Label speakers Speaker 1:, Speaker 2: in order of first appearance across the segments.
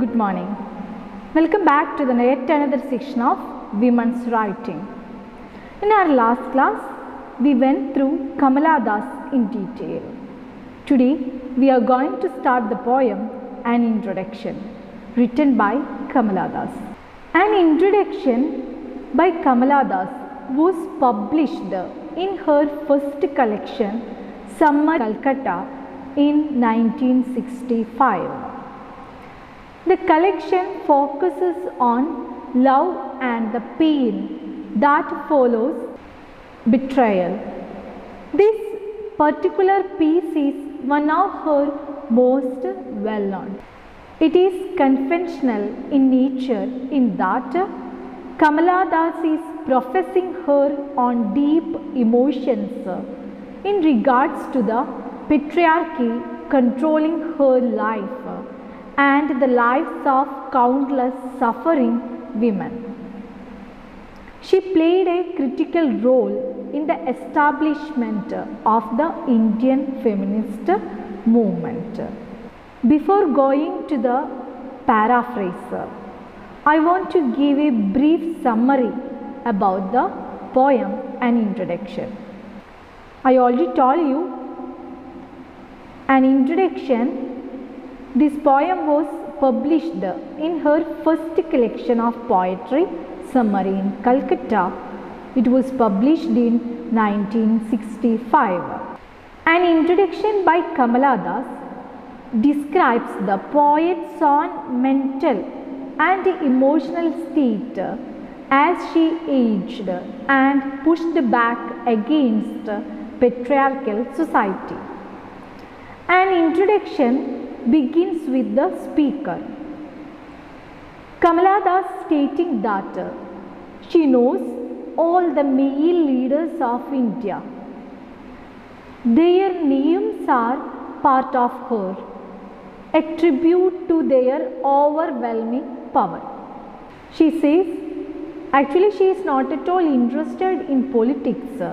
Speaker 1: Good morning. Welcome back to the yet another section of women's writing. In our last class, we went through Kamala Das in detail. Today, we are going to start the poem An Introduction, written by Kamala Das. An Introduction by Kamala Das was published in her first collection, Summer Calcutta, in 1965. The collection focuses on love and the pain that follows betrayal. This particular piece is one of her most well known. It is conventional in nature in that Kamala Das is professing her on deep emotions in regards to the patriarchy controlling her life and the lives of countless suffering women. She played a critical role in the establishment of the Indian feminist movement. Before going to the paraphrase, I want to give a brief summary about the poem An Introduction. I already told you An Introduction. This poem was published in her first collection of poetry, Summer in Calcutta. It was published in 1965. An Introduction by Kamala Das describes the poet's own mental and emotional state as she aged and pushed back against patriarchal society. An introduction begins with the speaker, Kamala Das, stating that she knows all the male leaders of India. Their names are part of her, a tribute to their overwhelming power. She says, actually she is not at all interested in politics,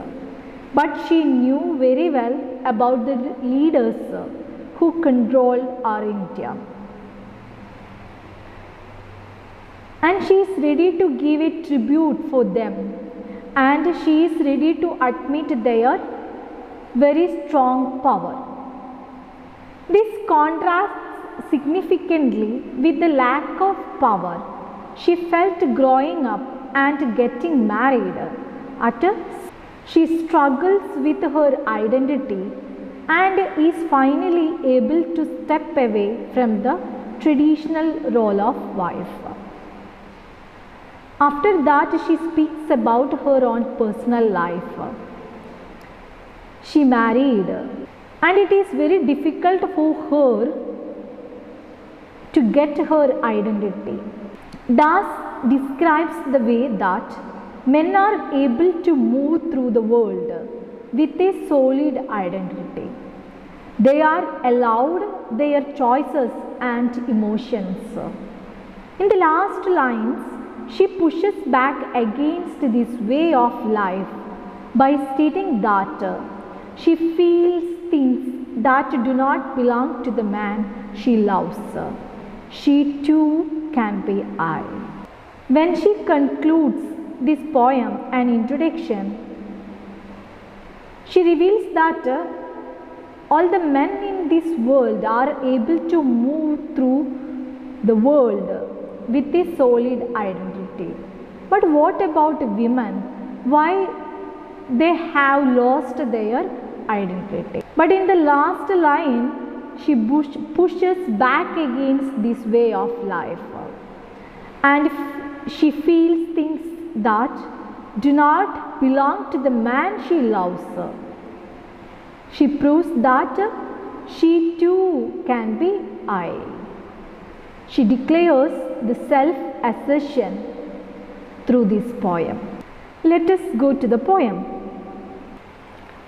Speaker 1: but she knew very well about the leaders who control our India. And she is ready to give a tribute for them, and she is ready to admit their very strong power. This contrasts significantly with the lack of power she felt growing up and getting married. She struggles with her identity and is finally able to step away from the traditional role of wife. After that, she speaks about her own personal life. She married, and it is very difficult for her to get her identity. Das describes the way that men are able to move through the world with a solid identity. They are allowed their choices and emotions. In the last lines, she pushes back against this way of life by stating that she feels things that do not belong to the man she loves. She too can be I. When she concludes this poem, An Introduction, she reveals that all the men in this world are able to move through the world with a solid identity. But what about women? Why they have lost their identity? But in the last line, she pushes back against this way of life, and she feels things that do not belong to the man she loves. She proves that she too can be I. She declares the self-assertion through this poem. Let us go to the poem.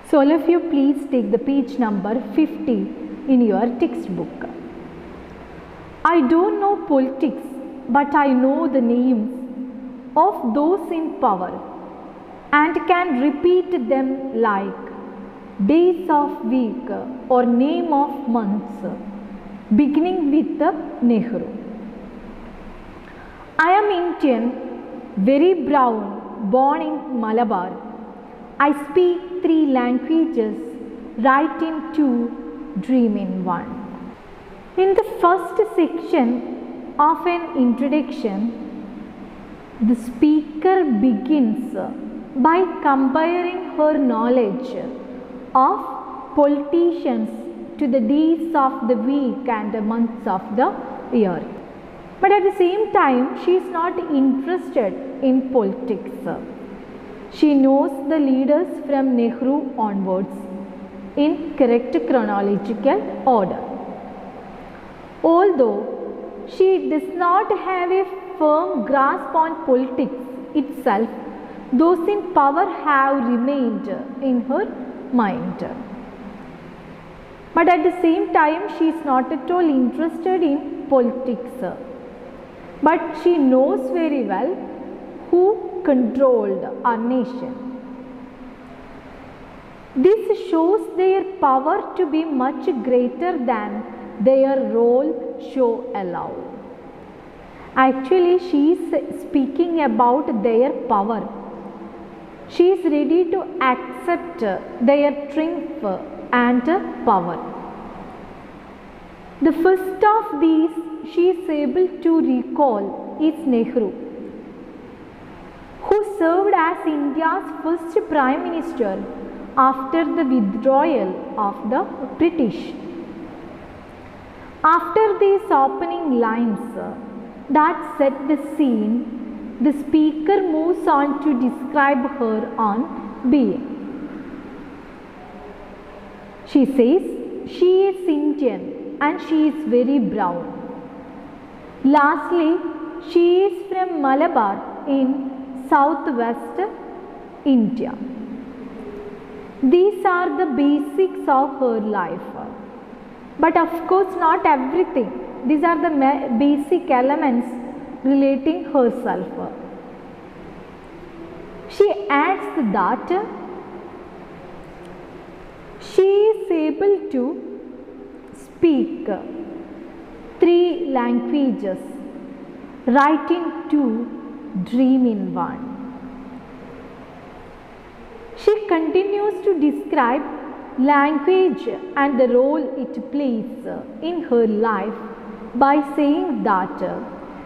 Speaker 1: So all of you please take the page number 50 in your textbook. I don't know politics, but I know the names of those in power and can repeat them like days of week or name of months, beginning with the Nehru. I am Indian, very brown, born in Malabar. I speak 3 languages, write in 2, dream in 1. In the first section of an introduction, the speaker begins by comparing her knowledge of politicians to the days of the week and the months of the year. But at the same time, she is not interested in politics. She knows the leaders from Nehru onwards in correct chronological order. Although she does not have a firm grasp on politics itself, those in power have remained in her mind. But at the same time, she is not at all interested in politics. But she knows very well who controlled our nation. This shows their power to be much greater than their role show allow. Actually, she is speaking about their power. She is ready to accept their triumph and power. The first of these she is able to recall is Nehru, who served as India's first Prime Minister after the withdrawal of the British. After these opening lines that set the scene, the speaker moves on to describe her own being. She says she is Indian and she is very brown. Lastly, she is from Malabar in southwest India. These are the basics of her life. But of course not everything. These are the basic elements relating herself. She adds that she is able to speak 3 languages, write in 2, dream in 1. She continues to describe language and the role it plays in her life by saying that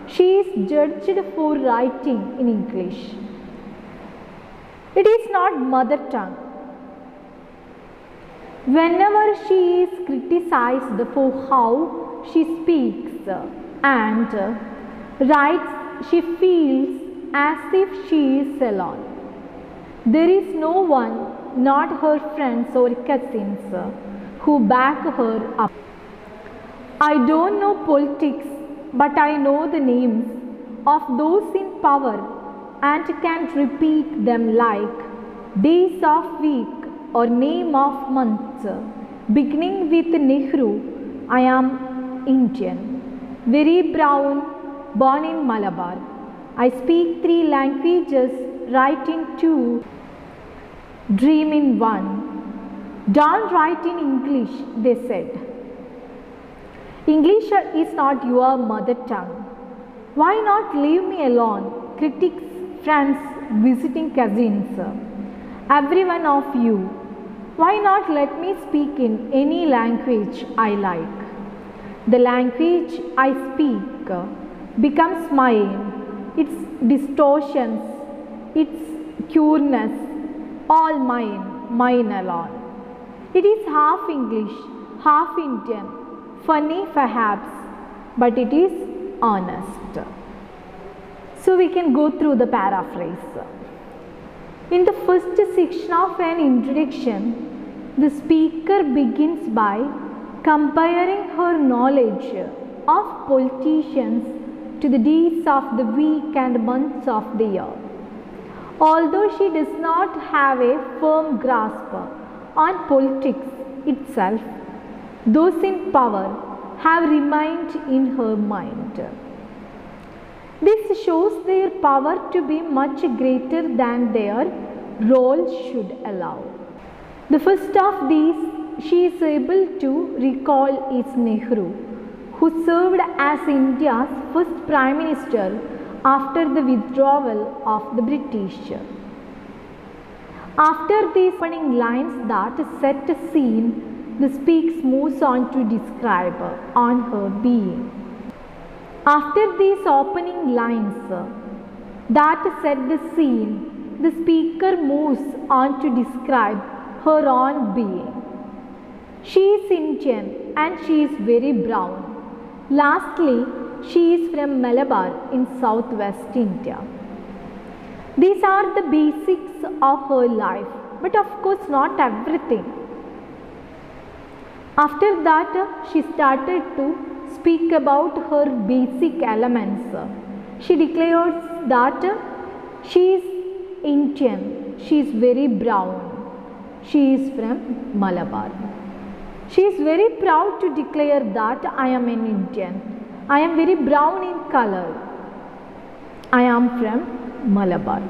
Speaker 1: she is judged for writing in English. It is not mother tongue. Whenever she is criticized for how she speaks and writes, she feels as if she is alone. There is no one, not her friends or cousins, who back her up. I don't know politics, but I know the names of those in power and can repeat them like days of week or name of month. Beginning with Nehru, I am Indian, very brown, born in Malabar. I speak 3 languages, write in 2, dream in 1. Don't write in English, they said. English is not your mother tongue. Why not leave me alone? Critics, friends, visiting cousins, every one of you. Why not let me speak in any language I like? The language I speak becomes mine, its distortions, its cureness, all mine, mine alone. It is half English, half Indian, funny perhaps, but it is honest. So we can go through the paraphrase. In the first section of an introduction, the speaker begins by comparing her knowledge of politicians to the days of the week and months of the year. Although she does not have a firm grasp on politics itself, those in power have remained in her mind. This shows their power to be much greater than their role should allow. The first of these she is able to recall is Nehru, who served as India's first Prime Minister after the withdrawal of the British. After these opening lines that set a scene, the speaker moves on to describe on her being. After these opening lines that set the scene, the speaker moves on to describe her own being. She is Indian and she is very brown. Lastly, she is from Malabar in southwest India. These are the basics of her life, but of course not everything. After that, she started to speak about her basic elements. She declares that she is Indian, she is very brown, she is from Malabar. She is very proud to declare that I am an Indian. I am very brown in color. I am from Malabar.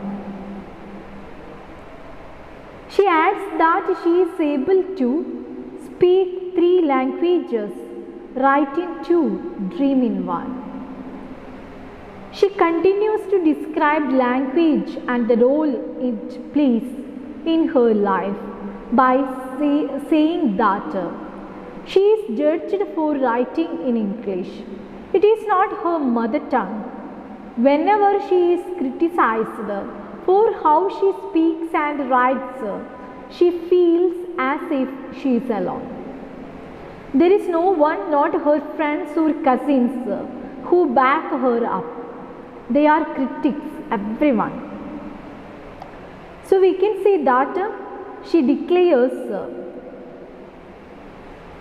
Speaker 1: She adds that she is able to speak 3 languages, write in 2, dream in 1. She continues to describe language and the role it plays in her life by saying that she is judged for writing in English. It is not her mother tongue. Whenever she is criticized for how she speaks and writes, she feels as if she is alone. There is no one, not her friends or cousins, who back her up. They are critics, everyone. So we can say that she declares,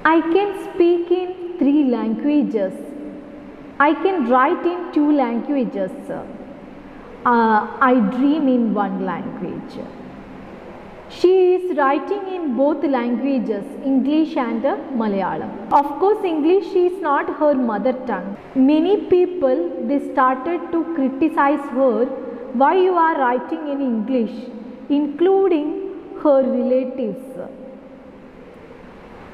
Speaker 1: I can speak in 3 languages. I can write in 2 languages. I dream in 1 language. She is writing in both languages, English and Malayalam. Of course, English is not her mother tongue. Many people, they started to criticize her, why you are writing in English, including her relatives.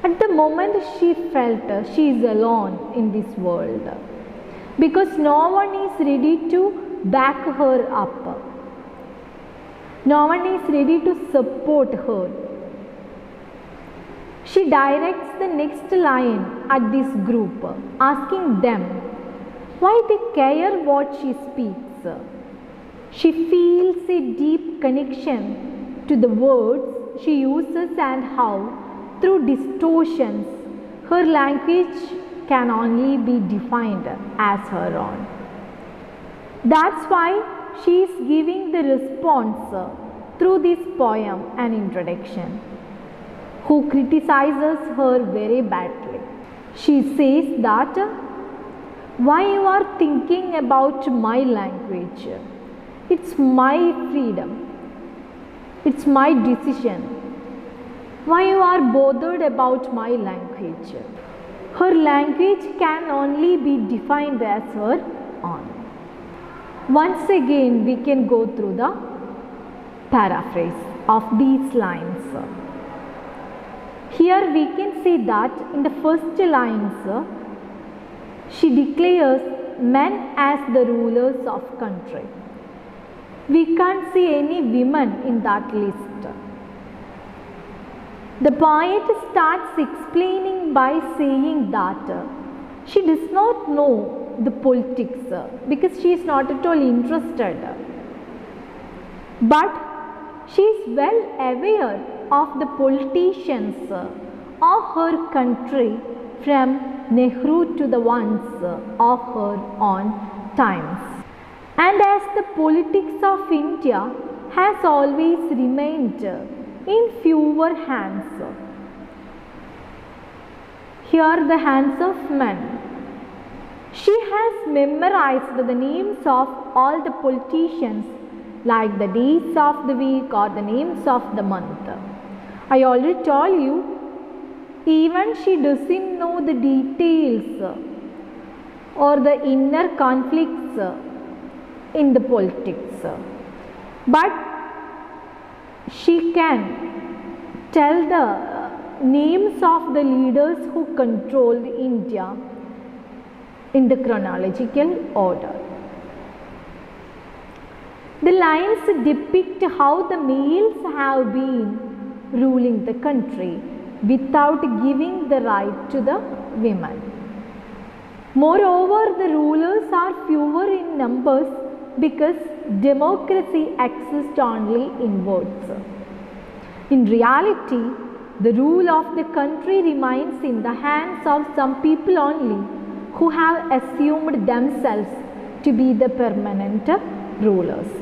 Speaker 1: At the moment she felt she is alone in this world because no one is ready to back her up. No one is ready to support her. She directs the next line at this group, asking them why they care what she speaks. She feels a deep connection to the words she uses and how, through distortions, her language can only be defined as her own. That's why she is giving the response through this poem and introduction. Who criticizes her very badly. She says that, why you are thinking about my language? It's my freedom. It's my decision. Why you are bothered about my language? Her language can only be defined as her own. Once again, we can go through the paraphrase of these lines. Here we can see that in the first lines, she declares men as the rulers of country. We can't see any women in that list. The poet starts explaining by saying that she does not know the politics because she is not at all interested. But she is well aware of the politicians of her country from Nehru to the ones of her own times. And as the politics of India has always remained in fewer hands, here the hands of men, she has memorized the names of all the politicians like the days of the week or the names of the month. I already told you, even she doesn't know the details or the inner conflicts in the politics. But she can tell the names of the leaders who controlled India in the chronological order. The lines depict how the males have been ruling the country without giving the right to the women. Moreover, the rulers are fewer in numbers because democracy exists only in words. In reality, the rule of the country remains in the hands of some people only who have assumed themselves to be the permanent rulers.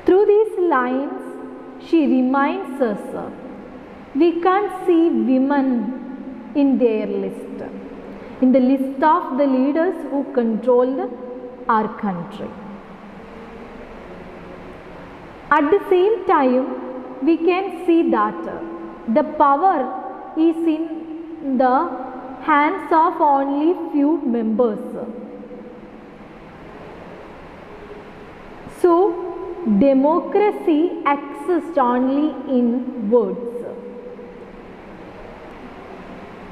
Speaker 1: Through these lines, she reminds us we can't see women in their list, in the list of the leaders who controlled our country. At the same time, we can see that the power is in the hands of only few members. So, democracy exists only in words.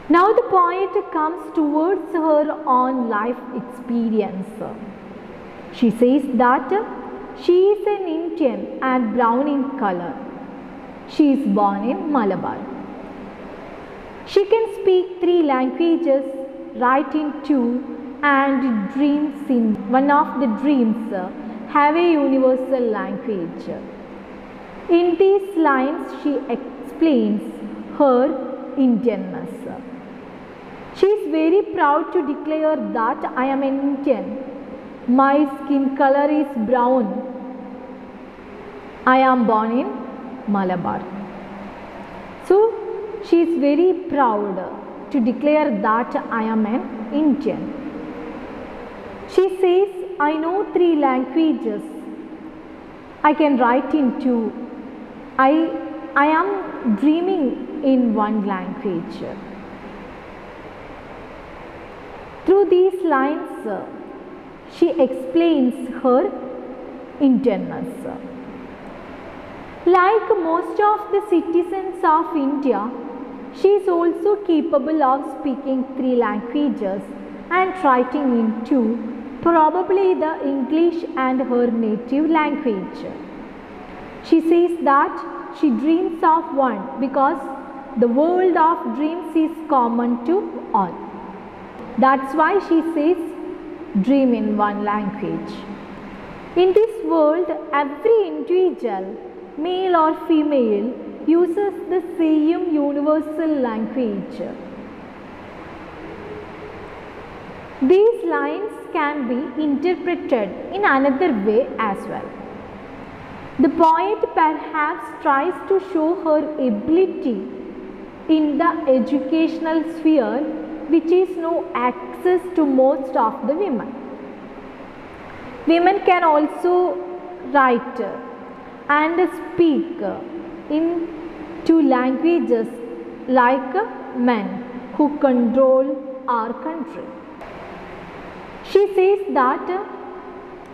Speaker 1: Now the poet comes towards her own life experience. She says that she is an Indian and brown in color. She is born in Malabar. She can speak 3 languages, write in 2, and dreams in one of the dreams have a universal language. In these lines, she explains her Indianness. She is very proud to declare that I am an Indian. My skin color is brown. I am born in Malabar. So, she is very proud to declare that I am an Indian. She says, I know 3 languages. I can write in 2. I am dreaming in 1 language. Through these lines, she explains her Indianness. Like most of the citizens of India, she is also capable of speaking 3 languages and writing in 2, probably the English and her native language. She says that she dreams of one because the world of dreams is common to all. That's why she says dream in 1 language. In this world, every individual, male or female, uses the same universal language. These lines can be interpreted in another way as well. The poet perhaps tries to show her ability in the educational sphere, which is no access to most of the women. Women can also write and speak in 2 languages like men who control our country. She says that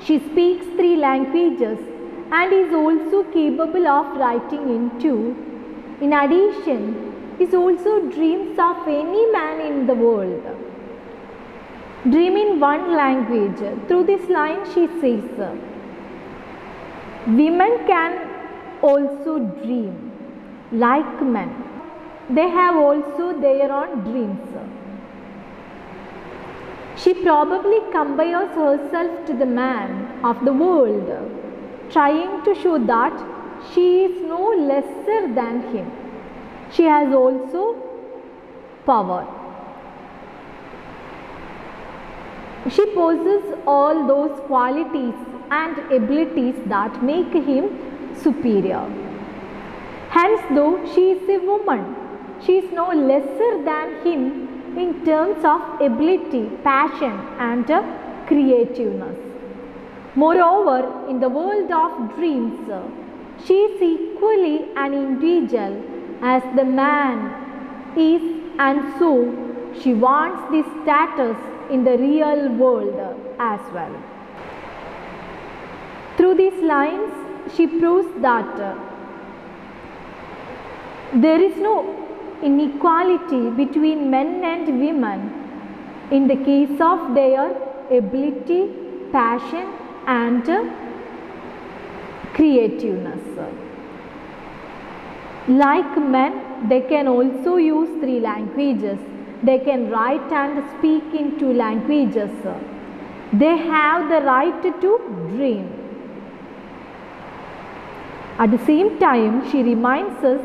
Speaker 1: she speaks 3 languages and is also capable of writing in 2. In addition, is also dreams of any man in the world. Dream in 1 language. Through this line she says, women can also dream like men. They have also their own dreams. She probably compares herself to the man of the world, trying to show that she is no lesser than him. She has also power. She possesses all those qualities and abilities that make him superior. Hence, though she is a woman, she is no lesser than him in terms of ability, passion and creativeness. Moreover, in the world of dreams, she is equally an individual as the man is, and so she wants this status in the real world as well. Through these lines, she proves that there is no inequality between men and women in the case of their ability, passion and creativeness. Like men, they can also use 3 languages. They can write and speak in 2 languages. They have the right to dream. At the same time, she reminds us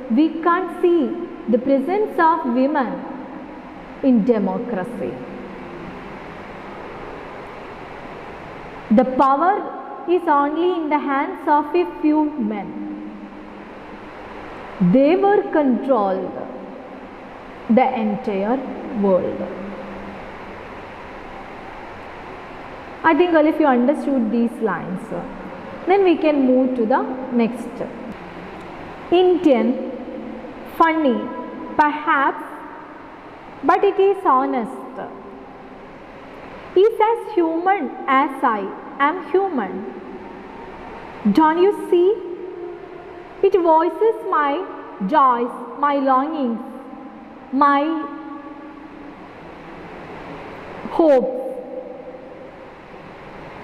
Speaker 1: we can't see the presence of women in democracy. The power is only in the hands of a few men. They were controlled the entire world. I think all of you understood these lines. Then we can move to the next. Indian, funny, perhaps, but it is honest. Is as human as I am human. Don't you see? It voices my joys, my longings, my hopes.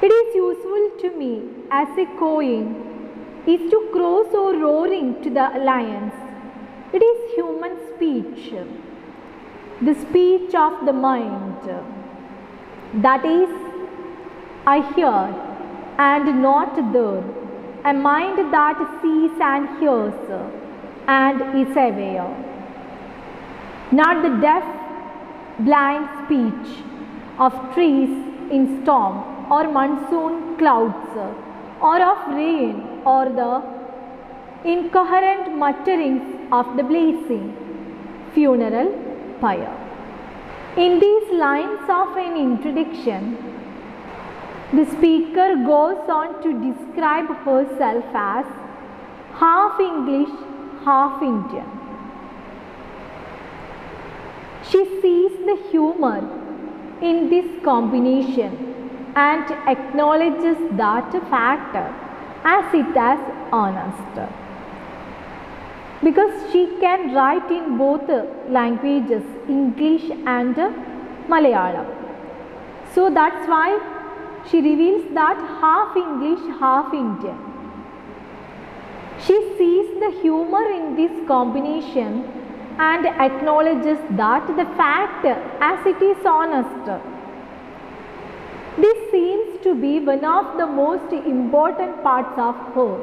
Speaker 1: It is useful to me as a coin is to cross or roaring to the lions. It is human speech, the speech of the mind. That is, I hear and not there, a mind that sees and hears and is aware. Not the deaf, blind speech of trees in storm or monsoon clouds, or of rain, or the incoherent mutterings of the blazing funeral pyre. In these lines of an introduction, the speaker goes on to describe herself as half English, half Indian. She sees the humor in this combination and acknowledges that fact as it is honest. Because she can write in both languages, English and Malayalam. So that's why she reveals that half English, half Indian. She sees the humor in this combination and acknowledges that the fact as it is honest. This seems to be one of the most important parts of her.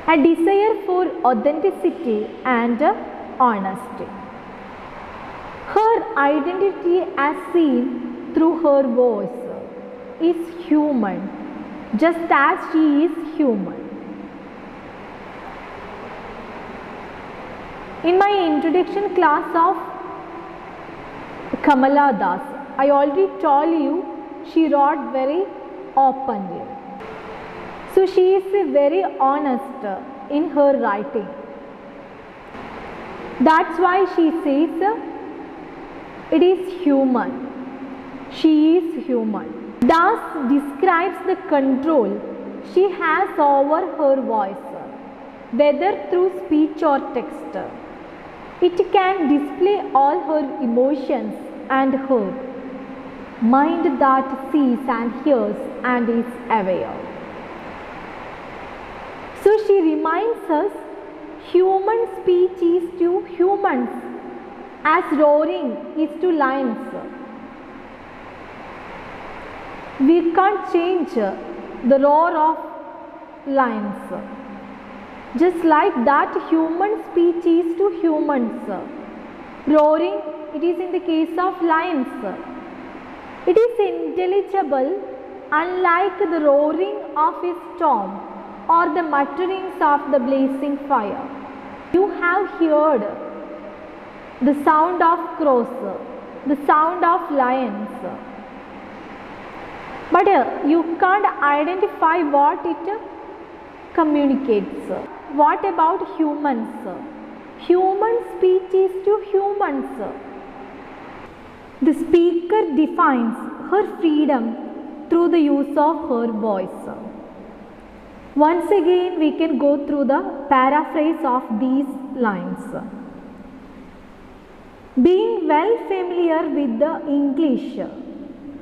Speaker 1: A desire for authenticity and honesty. Her identity as seen through her voice is human, just as she is human. In my introduction class of Kamala Das, I already told you she wrote very openly. So she is very honest in her writing. That's why she says it is human. She is human. Das describes the control she has over her voice, whether through speech or text. It can display all her emotions and her mind that sees and hears and is aware. So she reminds us human speech is to humans as roaring is to lions. We can't change the roar of lions. Just like that, human speech is to humans. Roaring, it is in the case of lions. It is intelligible, unlike the roaring of a storm or the mutterings of the blazing fire. You have heard the sound of crows, the sound of lions, but you can't identify what it communicates. What about humans? Human speech is to humans. The speaker defines her freedom through the use of her voice. Once again, we can go through the paraphrase of these lines. Being well familiar with the English,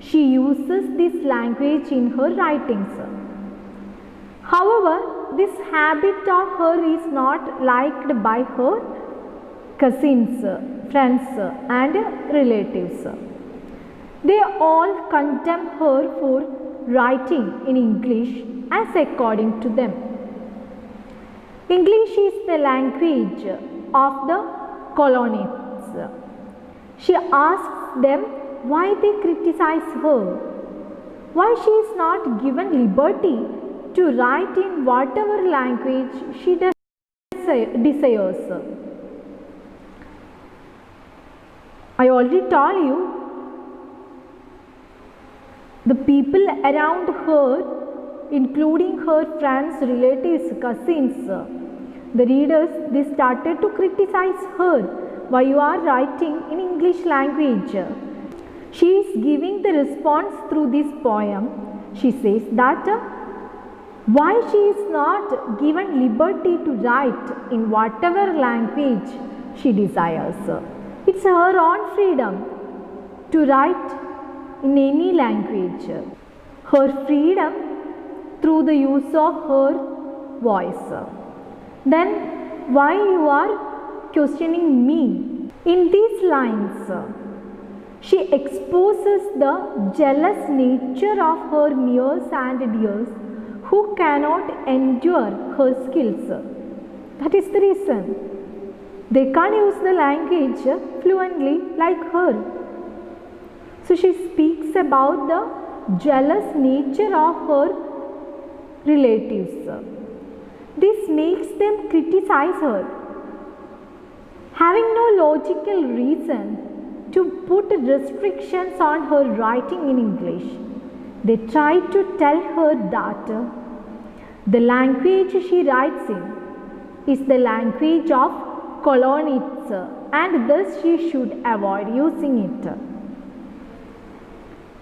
Speaker 1: she uses this language in her writings. However, this habit of her is not liked by her cousins, friends and relatives. They all condemn her for writing in English as according to them. English is the language of the colonists. She asks them why they criticize her, why she is not given liberty to write in whatever language she desires. I already told you, the people around her, including her friends, relatives, cousins, the readers, they started to criticize her. Why you are writing in English language? She is giving the response through this poem. She says that why she is not given liberty to write in whatever language she desires. It's her own freedom to write in any language. Her freedom through the use of her voice. Then why you are questioning me? In these lines, she exposes the jealous nature of her nears and dears who cannot endure her skills. That is the reason. They can't use the language fluently like her. So she speaks about the jealous nature of her relatives. This makes them criticize her. Having no logical reason to put restrictions on her writing in English, they try to tell her that the language she writes in is the language of colonists and thus she should avoid using it.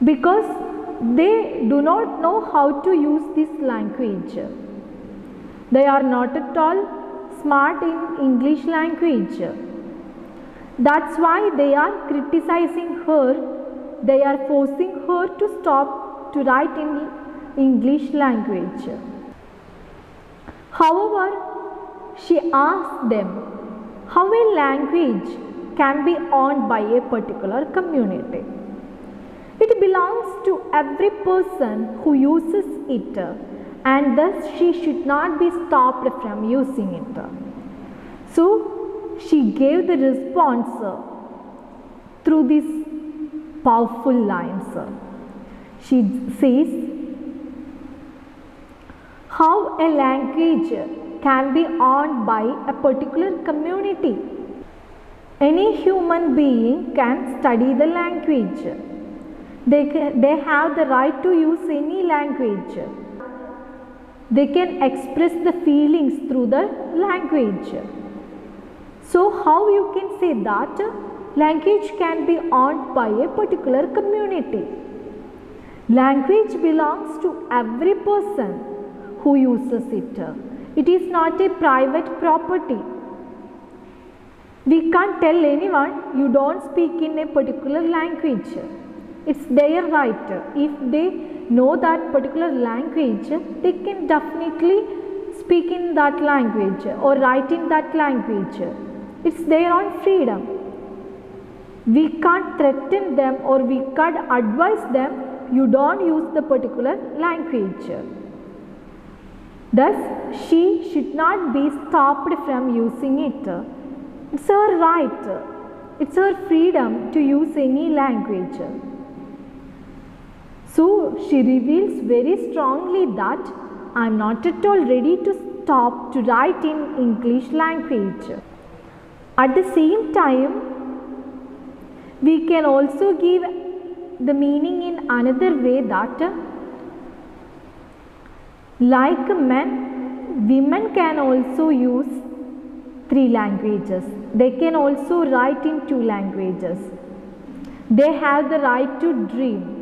Speaker 1: Because they do not know how to use this language. They are not at all smart in English language. That's why they are criticizing her. They are forcing her to stop to write in English language. However, she asks them how a language can be owned by a particular community. It belongs to every person who uses it, and thus she should not be stopped from using it. So, she gave the response through these powerful lines. She says, how a language can be owned by a particular community. Any human being can study the language. They have the right to use any language. They can express the feelings through the language. So how you can say that language can be owned by a particular community? Language belongs to every person who uses it. It is not a private property. We can't tell anyone you don't speak in a particular language. It's their right. If they know that particular language, they can definitely speak in that language or write in that language. It's their own freedom. We can't threaten them or we can't advise them, you don't use the particular language. Thus, she should not be stopped from using it. It's her right. It's her freedom to use any language. So, she reveals very strongly that I am not at all ready to stop to write in English language. At the same time, we can also give the meaning in another way that like men, women can also use 3 languages. They can also write in 2 languages. They have the right to dream.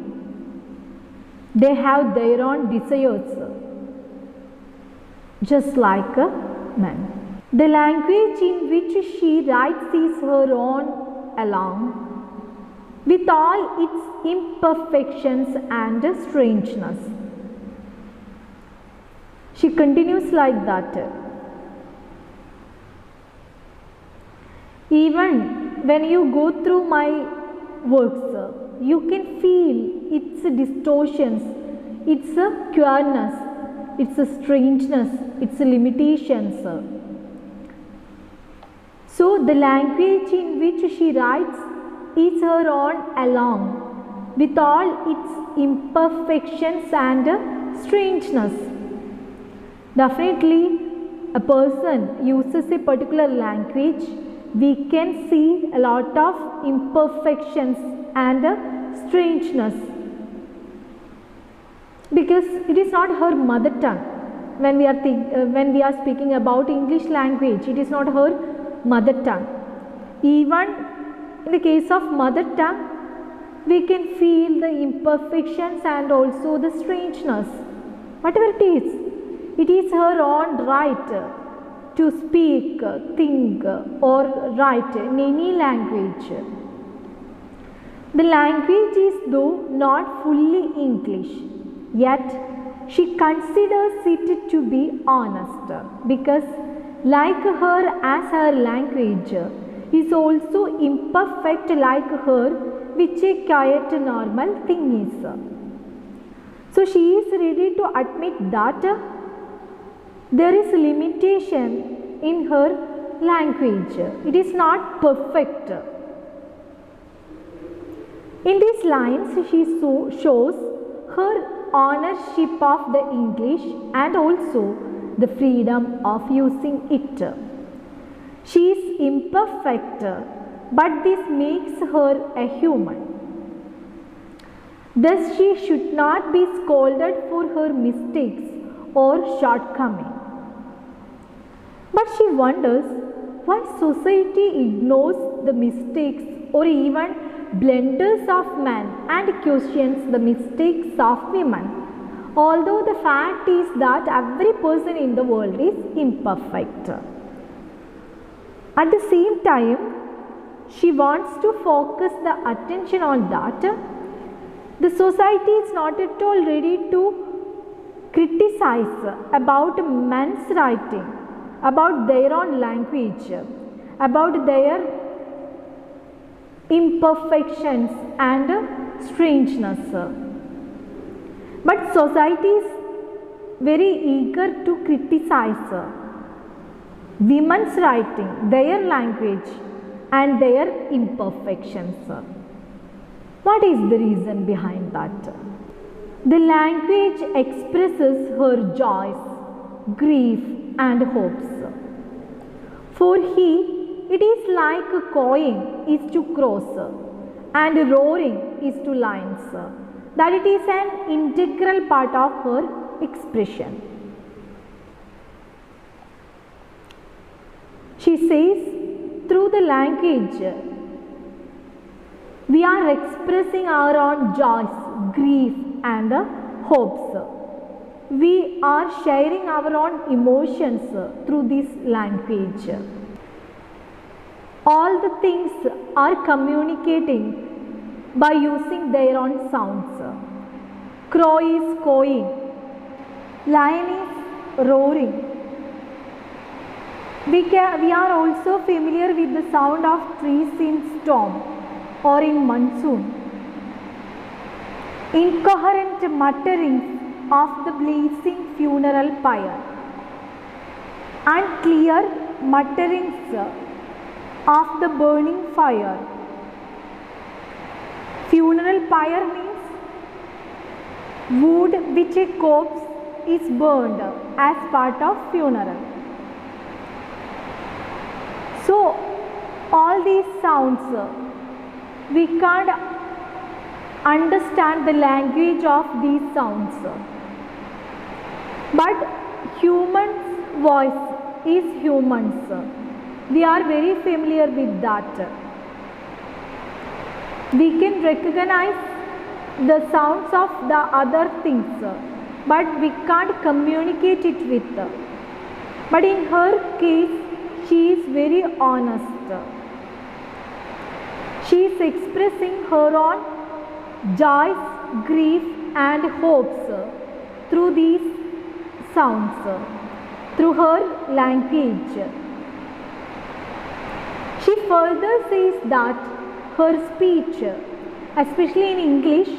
Speaker 1: They have their own desires, just like men. The language in which she writes is her own alone. with all its imperfections and strangeness. She continues like that. Even when you go through my works, you can feel its distortions, its queerness, its strangeness, its limitations. So the language in which she writes is her own alone, with all its imperfections and strangeness. Definitely, a person uses a particular language, we can see a lot of imperfections and strangeness, because it is not her mother tongue. When we are speaking about English language, it is not her mother tongue. Even in the case of mother tongue, we can feel the imperfections and also the strangeness. Whatever it is her own right to speak, think or write in any language. The language is though not fully English, yet she considers it to be honest, because like her as her language is also imperfect like her, which a quiet normal thing is. So she is ready to admit that there is limitation in her language. It is not perfect. In these lines, she shows her ownership of the English and also the freedom of using it. She is imperfect, but this makes her a human. Thus, she should not be scolded for her mistakes or shortcomings. But she wonders why society ignores the mistakes or even blunders of men and questions the mistakes of women, although the fact is that every person in the world is imperfect. At the same time, she wants to focus the attention on that the society is not at all ready to criticize about men's writing, about their own language, about their imperfections and strangeness. But society is very eager to criticize women's writing, their language and their imperfections. What is the reason behind that? The language expresses her joys, grief and hopes. For he, it is like cawing is to crows and roaring is to lions, that it is an integral part of her expression. She says, through the language, we are expressing our own joys, grief and hopes. We are sharing our own emotions through this language. All the things are communicating by using their own sounds. Crow is cawing, lion is roaring. We are also familiar with the sound of trees in storm or in monsoon. Incoherent mutterings of the blazing funeral pyre, unclear mutterings of the burning fire. Funeral pyre means wood which a corpse is burned as part of funeral. So all these sounds, we can't understand the language of these sounds. But human's voice is humans. We are very familiar with that. We can recognize the sounds of the other things, but we can't communicate it with. But in her case, she is very honest. She is expressing her own joys, grief and hopes through these sounds, through her language. She further says that her speech, especially in English,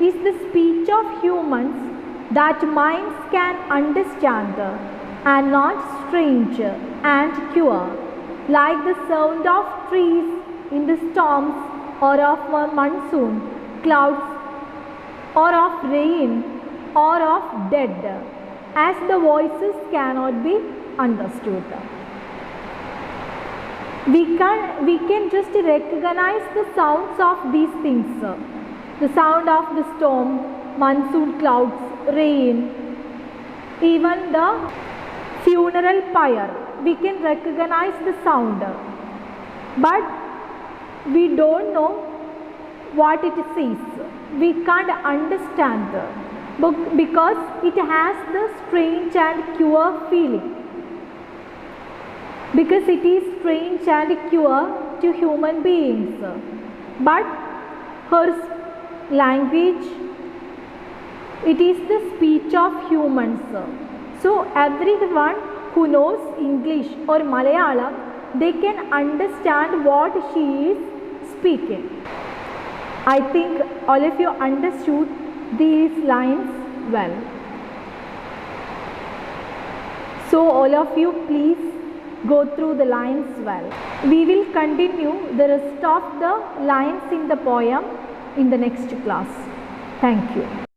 Speaker 1: is the speech of humans that minds can understand and not strange and pure, like the sound of trees in the storms or of a monsoon clouds or of rain or of dead, as the voices cannot be understood. We can just recognize the sounds of these things, the sound of the storm, monsoon clouds, rain, even the funeral pyre. We can recognize the sound, but we don't know what it says. We can't understand because it has the strange and pure feeling. Because it is strange and pure to human beings, but her language, it is the speech of humans. So everyone who knows English or Malayalam, they can understand what she is speaking. I think all of you understood these lines well. So all of you please go through the lines well. We will continue the rest of the lines in the poem in the next class. Thank you.